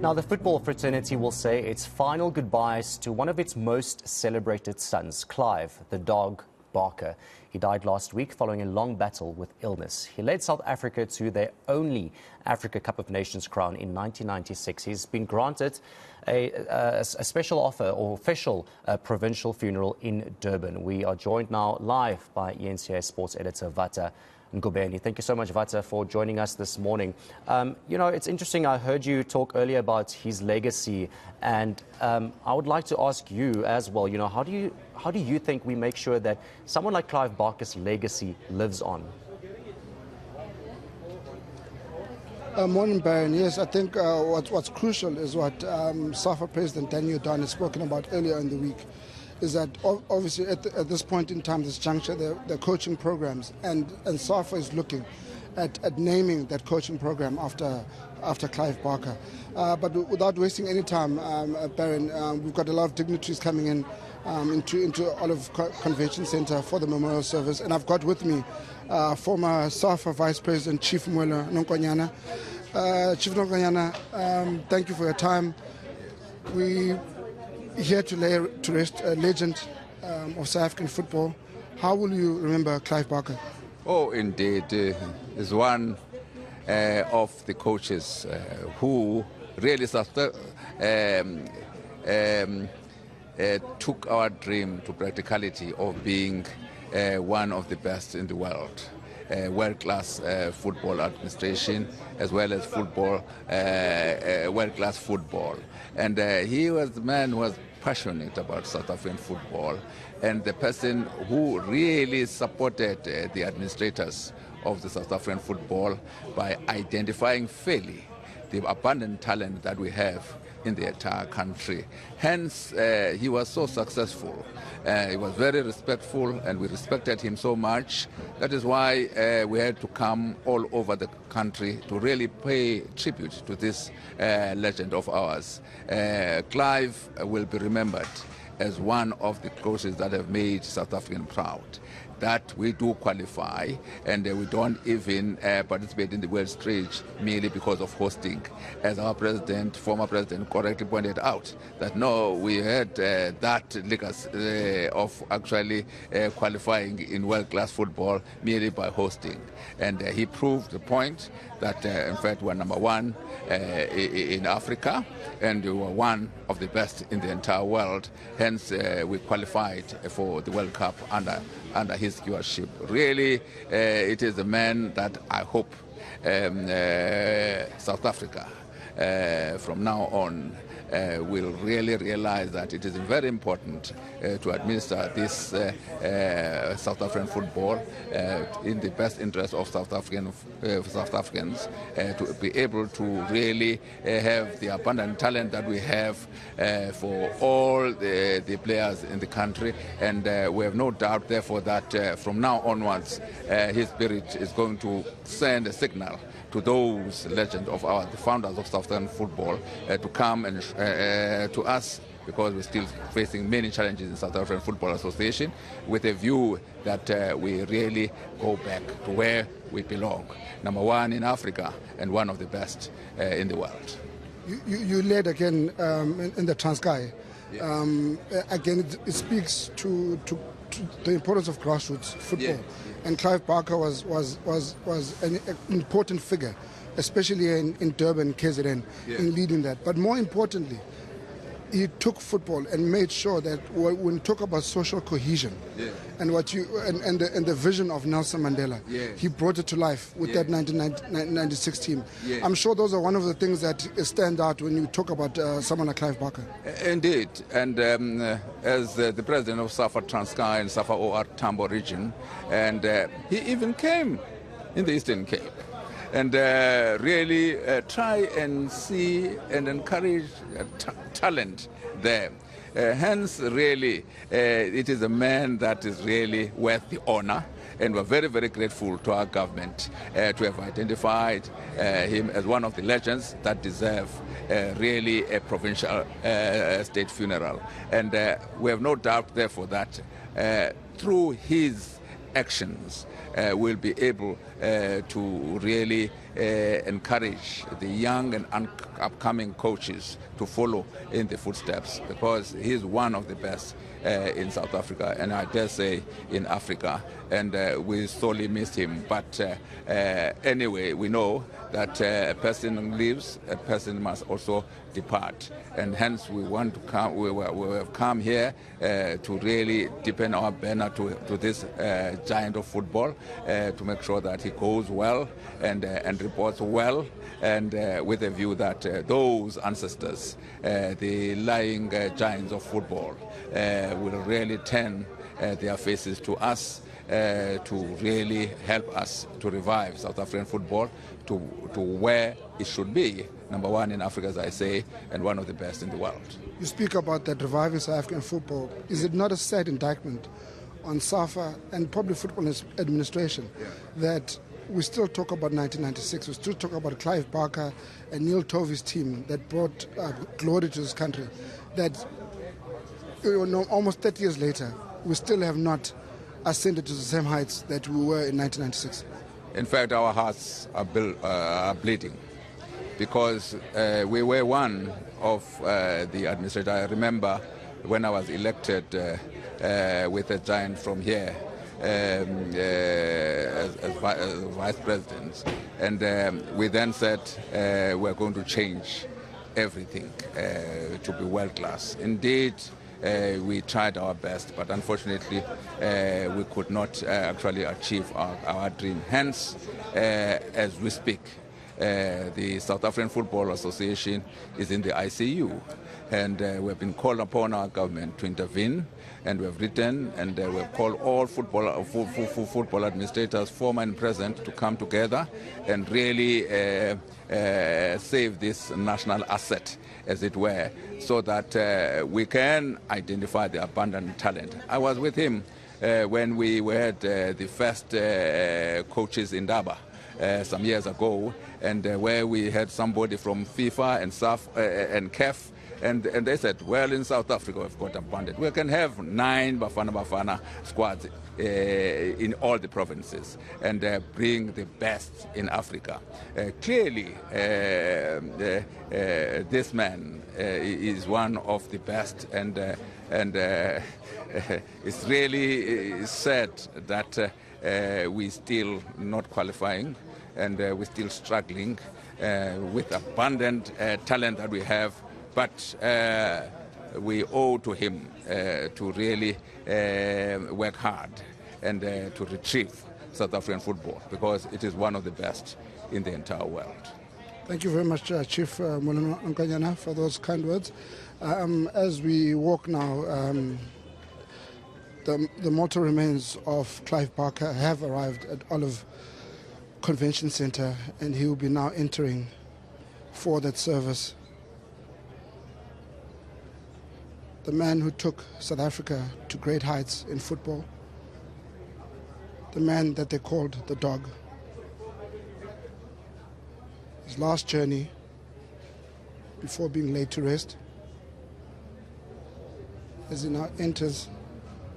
Now, the football fraternity will say its final goodbyes to one of its most celebrated sons, Clive The Dog Barker. He died last week following a long battle with illness. He led South Africa to their only Africa Cup of Nations crown in 1996. He's been granted a special offer or official provincial funeral in Durban. We are joined now live by eNCA Sports Editor Vata Ngobeni. Thank you so much, Vata, for joining us this morning. It's interesting. I heard you talk earlier about his legacy, and I would like to ask you as well. How do you think we make sure that someone like Clive Barker's legacy lives on? Morning, Baron. Yes, I think what's crucial is what SAFA President Daniel Don has spoken about earlier in the week, is that obviously at this point in time, this juncture, the coaching programs, and SAFA is looking at naming that coaching program after Clive Barker. But without wasting any time, Baron, we've got a lot of dignitaries coming into Olive Convention Centre for the memorial service, and I've got with me former SAFA Vice President Chief Mwela Nonkonyana. Chief Nonkonyana, thank you for your time. We here to lay to rest a legend of South African football. How will you remember Clive Barker? Oh, indeed, is one of the coaches who really took our dream to practicality of being one of the best in the world. World-class football administration, as well as football, world-class football. And he was the man who was passionate about South African football, and the person who really supported the administrators of the South African football by identifying fairly the abundant talent that we have in the entire country. Hence, he was so successful. He was very respectful, and we respected him so much. That is why we had to come all over the country to really pay tribute to this legend of ours. Clive will be remembered as one of the coaches that have made South African proud. That we do qualify, and we don't even participate in the world stage merely because of hosting. As our former president correctly pointed out, that no, we had that legacy of actually qualifying in world-class football merely by hosting. And he proved the point that, in fact, we're number one in Africa, and we were one of the best in the entire world. Hence, we qualified for the World Cup under his stewardship. Really, it is a man that I hope South Africa from now on will really realize that it is very important to administer this South African football in the best interest of South Africans, to be able to really have the abundant talent that we have for all the players in the country. And we have no doubt, therefore, that from now onwards, his spirit is going to send a signal to those legends of the founders of South African football to come and to us, because we're still facing many challenges in South African Football Association, with a view that we really go back to where we belong, number one in Africa and one of the best in the world. You led again in the Transkei. Yeah. Again, it speaks to the importance of grassroots football. Yeah. And Clive Barker was an important figure, especially in Durban, KZN, in leading that. But more importantly, he took football and made sure that when we talk about social cohesion and the vision of Nelson Mandela, he brought it to life with that 1996 team. I'm sure those are one of the things that stand out when you talk about someone like Clive Barker. Indeed, and as the president of SAFA Transkei and SAFA OR Tambo region, and he even came in the Eastern Cape and really try and see and encourage talent there. Hence, really, it is a man that is really worth the honor, and we're very, very grateful to our government to have identified him as one of the legends that deserve really a provincial state funeral. And we have no doubt, therefore, that through his actions, will be able to really encourage the young and upcoming coaches to follow in the footsteps, because he's one of the best in South Africa, and I dare say in Africa, and we sorely miss him. But anyway, we know that a person lives, a person must also depart, and hence we want to come. We have come here to really deepen our banner to this giant of football, to make sure that he goes well and reports well, and with a view that those ancestors, the lying giants of football, will really turn their faces to us, to really help us to revive South African football to where it should be, number one in Africa, as I say, and one of the best in the world. You speak about that reviving South African football. Is it not a sad indictment on SAFA and public football administration that we still talk about 1996, we still talk about Clive Barker and Neil Tovey's team that brought glory to this country, that almost 30 years later, we still have not ascended to the same heights that we were in 1996? In fact, our hearts are bleeding, because we were one of the administrators. I remember when I was elected with a giant from here as vice president, and we then said we're going to change everything to be world class. Indeed, we tried our best, but unfortunately we could not actually achieve our dream. Hence, as we speak, the South African Football Association is in the ICU, and we have been called upon our government to intervene, and we have written, and we have called all football administrators, former and present, to come together and really save this national asset, as it were, so that we can identify the abundant talent. I was with him when we had the first coaches in Durban some years ago, and where we had somebody from FIFA and SAF and CAF, and they said, well, in South Africa we've got abundant. We can have 9 Bafana squads in all the provinces, and bring the best in Africa. Clearly, this man is one of the best, and it's really sad that we're still not qualifying, and we're still struggling with abundant talent that we have. But we owe to him to really work hard and to retrieve South African football, because it is one of the best in the entire world. Thank you very much, Chief Moleno Nkanyana, for those kind words. As we walk now, the mortal remains of Clive Barker have arrived at Olive Convention Centre, and he will be now entering for that service. The man who took South Africa to great heights in football, the man that they called the dog. His last journey before being laid to rest, as he now enters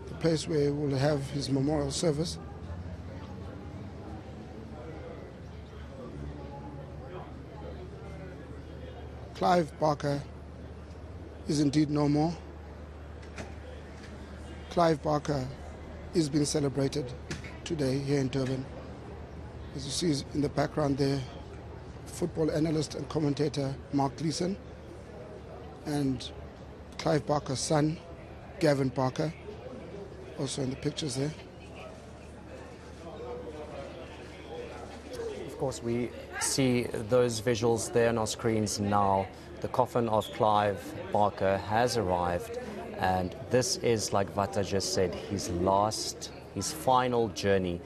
the place where he will have his memorial service. Clive Barker is indeed no more. Clive Barker is being celebrated today here in Durban. As you see in the background there, football analyst and commentator Mark Gleeson, and Clive Barker's son, Gavin Barker, also in the pictures there. Of course, we see those visuals there on our screens now. The coffin of Clive Barker has arrived, and this is, like Vata just said, his final journey.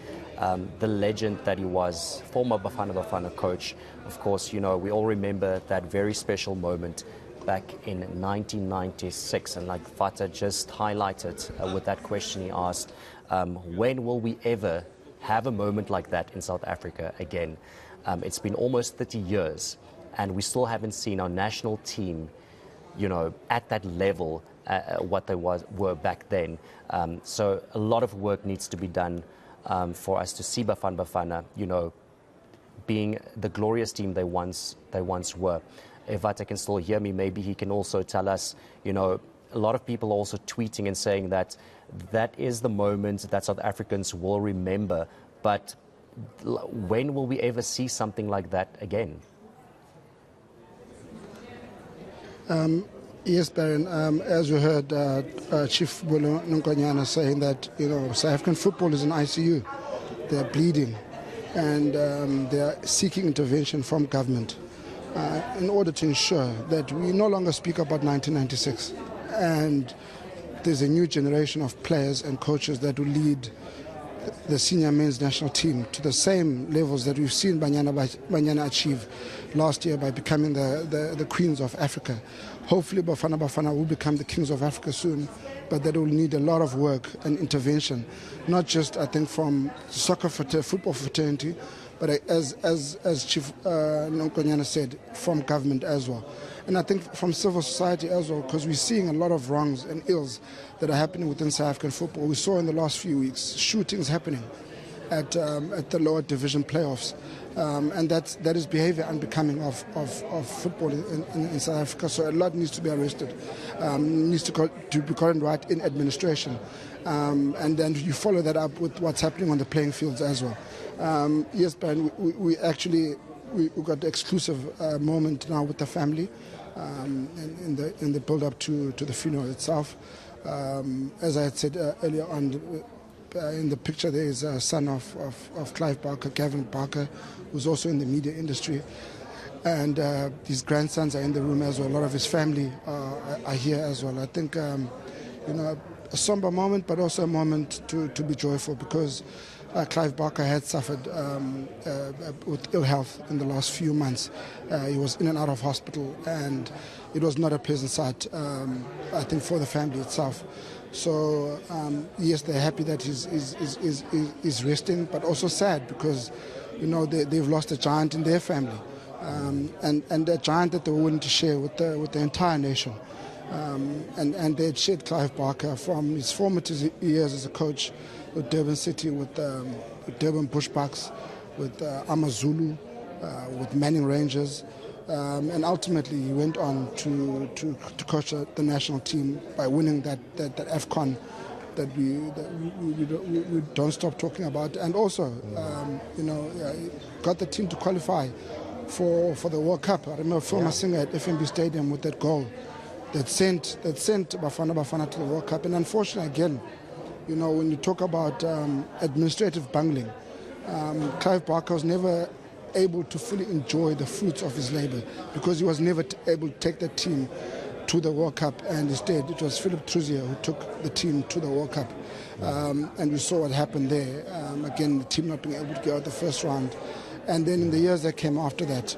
The legend that he was, former Bafana coach. Of course, you know, we all remember that very special moment back in 1996, and like Vata just highlighted with that question he asked, when will we ever have a moment like that in South Africa again? It's been almost 30 years, and we still haven't seen our national team, you know, at that level what they were back then. So a lot of work needs to be done for us to see Bafana, you know, being the glorious team they once were. If Vata can still hear me, maybe he can also tell us, you know, a lot of people are also tweeting and saying that that is the moment that South Africans will remember. But when will we ever see something like that again? Yes, Baron. As we heard Chief Bolo Nkonyana saying that, you know, South African football is in ICU. They're bleeding, and they are seeking intervention from government in order to ensure that we no longer speak about 1996. And there's a new generation of players and coaches that will lead the senior men's national team to the same levels that we've seen Banyana achieve last year by becoming the queens of Africa. Hopefully Bafana Bafana will become the kings of Africa soon, but that will need a lot of work and intervention, not just, I think, from football fraternity, but as Chief Nkonyana said, from government as well. And I think from civil society as well, because we're seeing a lot of wrongs and ills that are happening within South African football. We saw in the last few weeks shootings happening at the lower division playoffs, and that is behaviour unbecoming of football in South Africa. So a lot needs to be arrested, needs to be gotten right in administration, and then you follow that up with what's happening on the playing fields as well. Yes, Ben, we got the exclusive moment now with the family in the build-up to the funeral itself. As I had said earlier on, in the picture there is a son of Clive Barker, Gavin Barker, who's also in the media industry. And his grandsons are in the room as well. A lot of his family are here as well. I think, you know, a somber moment, but also a moment to be joyful, because Clive Barker had suffered with ill health in the last few months. He was in and out of hospital, and it was not a pleasant sight, I think, for the family itself. So, yes, they're happy that he's resting, but also sad because, you know, they've lost a giant in their family, and a giant that they were willing to share with the entire nation. And they had shared Clive Barker from his formative years as a coach with Durban City, with Durban Bushbucks, with Amazulu, with Manning Rangers, and ultimately he went on to coach the national team by winning that AFCON that we don't stop talking about, and also you know, got the team to qualify for the World Cup. I remember Phil Masinga at FNB Stadium with that goal that sent Bafana Bafana to the World Cup. And unfortunately, again, you know, when you talk about administrative bungling, Clive Barker was never able to fully enjoy the fruits of his labour because he was never able to take the team to the World Cup, and instead it was Philip Truzier who took the team to the World Cup. And we saw what happened there. Again, the team not being able to get out the first round. And then in the years that came after that,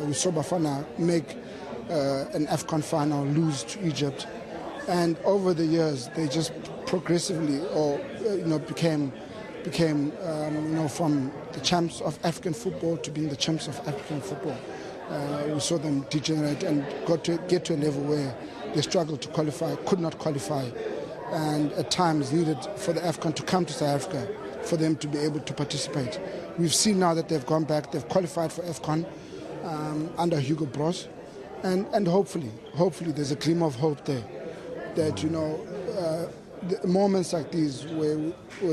we saw Bafana make an AFCON final, lose to Egypt. And over the years, they just progressively, became from the champs of African football to being the champs of African football. We saw them degenerate and get to a level where they struggled to qualify, could not qualify, and at times needed for the AFCON to come to South Africa for them to be able to participate. We've seen now that they've gone back, they've qualified for AFCON under Hugo Bros, and hopefully there's a glimmer of hope there that, you know, the moments like these where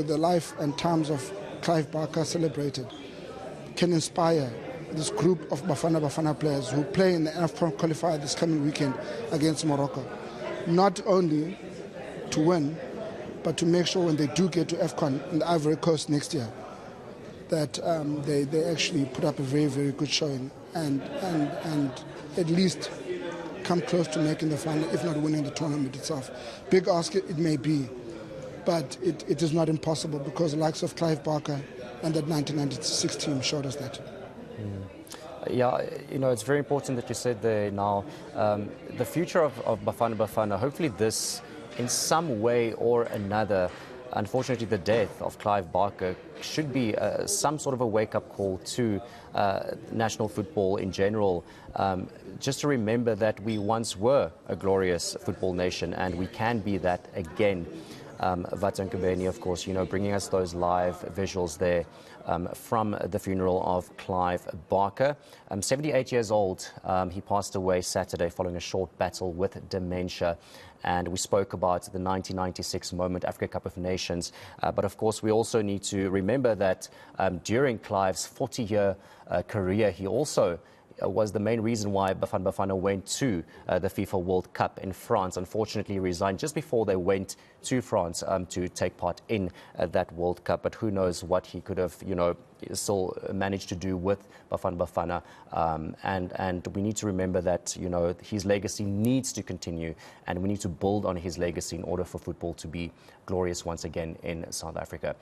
the life and times of Clive Barker celebrated can inspire this group of Bafana players who play in the AFCON qualifier this coming weekend against Morocco. Not only to win, but to make sure when they do get to AFCON in the Ivory Coast next year, that they actually put up a very, very good showing and at least come close to making the final, if not winning the tournament itself. Big ask it may be, but it is not impossible because the likes of Clive Barker and that 1996 team showed us that. Yeah, you know, it's very important that you said there now, the future of Bafana, hopefully this, in some way or another, unfortunately the death of Clive Barker should be some sort of a wake-up call to national football in general, just to remember that we once were a glorious football nation and we can be that again. Vata Ngobeni, of course, bringing us those live visuals there from the funeral of Clive Barker. 78 years old, he passed away Saturday following a short battle with dementia. And we spoke about the 1996 moment, Africa Cup of Nations. But of course, we also need to remember that during Clive's 40-year career, he also was the main reason why Bafana Bafana went to the FIFA World Cup in France. Unfortunately, he resigned just before they went to France to take part in that World Cup. But who knows what he could have, still managed to do with Bafana Bafana. And we need to remember that, his legacy needs to continue, and we need to build on his legacy in order for football to be glorious once again in South Africa.